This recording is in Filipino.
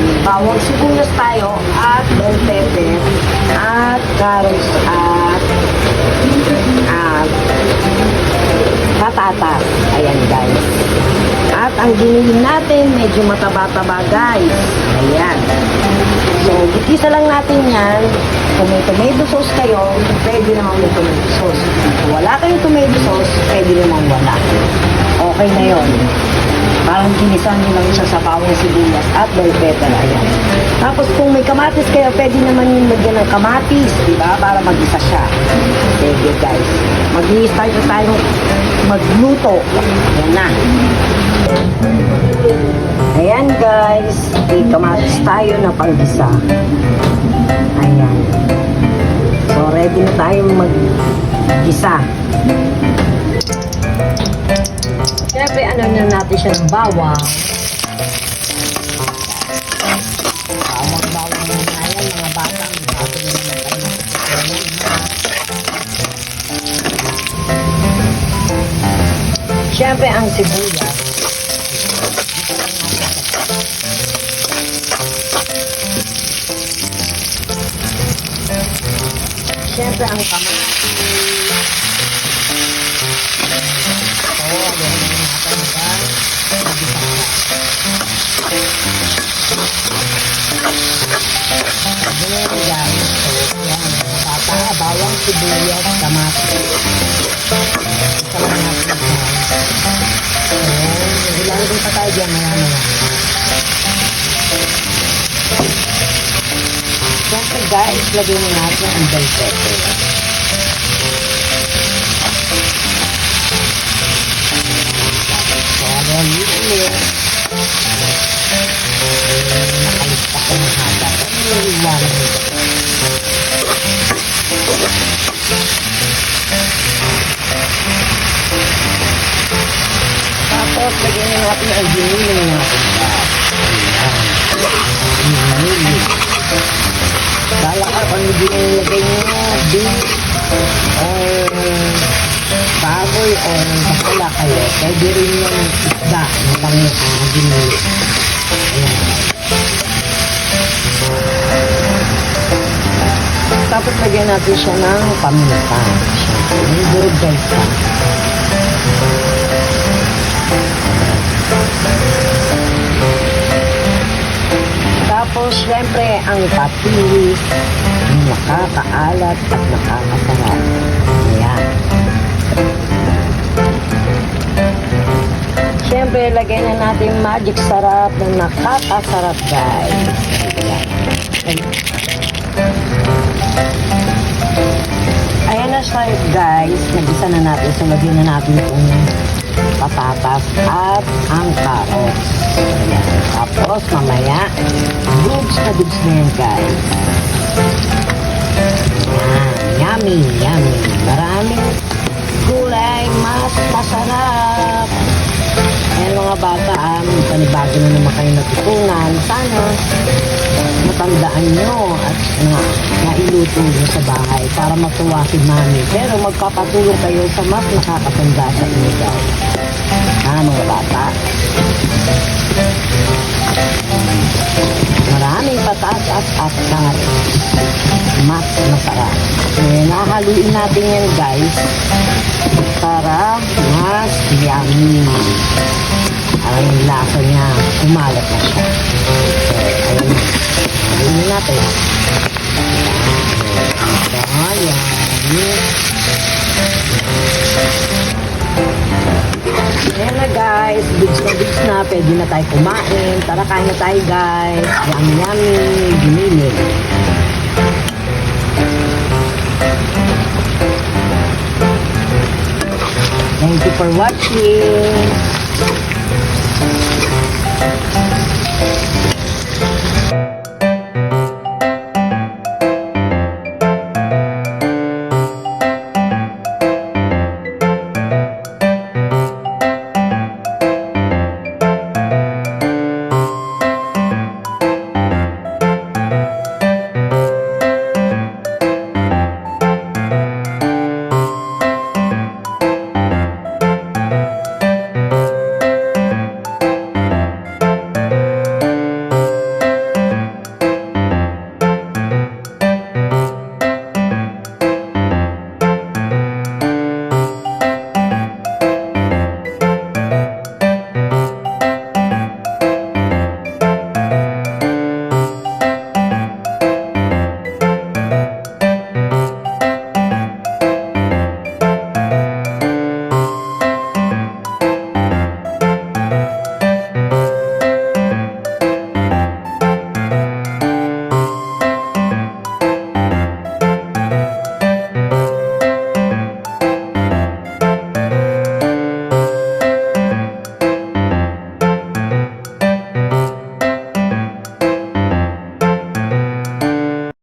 Ayan, bawang sibuyas tayo at bell pepper at carrots at patatas. Ayan guys. At ang giniling natin, medyo mataba-taba guys. Ayan. So, gitisa lang natin yan. Kung may tomato sauce kayo, pwede naman may tomato sauce. Kung wala kayong tomato sauce, pwede naman wala. Okay na yon. Parang ginisan nyo lang siya sa bawang sibuyas at bell pepper. Ayan. Tapos kung may kamatis kayo, pwede naman yung lagyan ng kamatis, diba? Para mag-isa siya. Sige guys. Mag-i-start na tayo magluto. Ayan na. Ayan guys. May kamatis tayo na pang-isa. Ayan. So ready na tayo mag-isa. Siyempre, ano na natin siya ng bawang. Bawang na yan, mga batang. Siyempre, ang sibuyas. Siyempre, ang kamatis. Bawang sibuyas, kamatis. Isa lang natin ito. Ilalagay pa tayo dyan maya-maya. Siyempre guys, lagay na natin ang bell pepper. So, ulit. Nakalista ko ng haba. Tapos, lagyan na natin ang giniling natin. Bala ka kung hindi nilagay nyo beef or baboy or bakala kayo. Pwede rin yung isda na pang-giniling. Tapos lagyan natin siya ng paminta. Yung durog guys pa. Tapos syempre ang patis, nakakaalat at nakakasarap. Ayan. Syempre lagyan na natin magic sarap na nakakasarap guys. Ayan. Ayan na siya guys, nag-isa na natin. So lagyan na natin itong patatas at ang carrots. Ayan. Tapos mamaya, dubs na yan guys. Ayan. Yummy, yummy. Maraming gulay, mas masarap. Ayan mga bata, panibago na naman kayo natutunan. Sana matandaan nyo at nailuto nyo sa bahay para matuwa si mami. Pero magpapatulong kayo sa mas nakakatanda sa inyo guys. Mga bata. Maraming patatas at carrots. Mas masarap. Nahaluin natin yan guys para mas yummy. Ang lasa niya, umalat na siya. So, ayun. Ayun natin. Ayan. Ayan na guys. Bigs na. Pwede na tayo kumain. Tara, kain na tayo guys. Yummy, yummy. Giniling. Thank you for watching.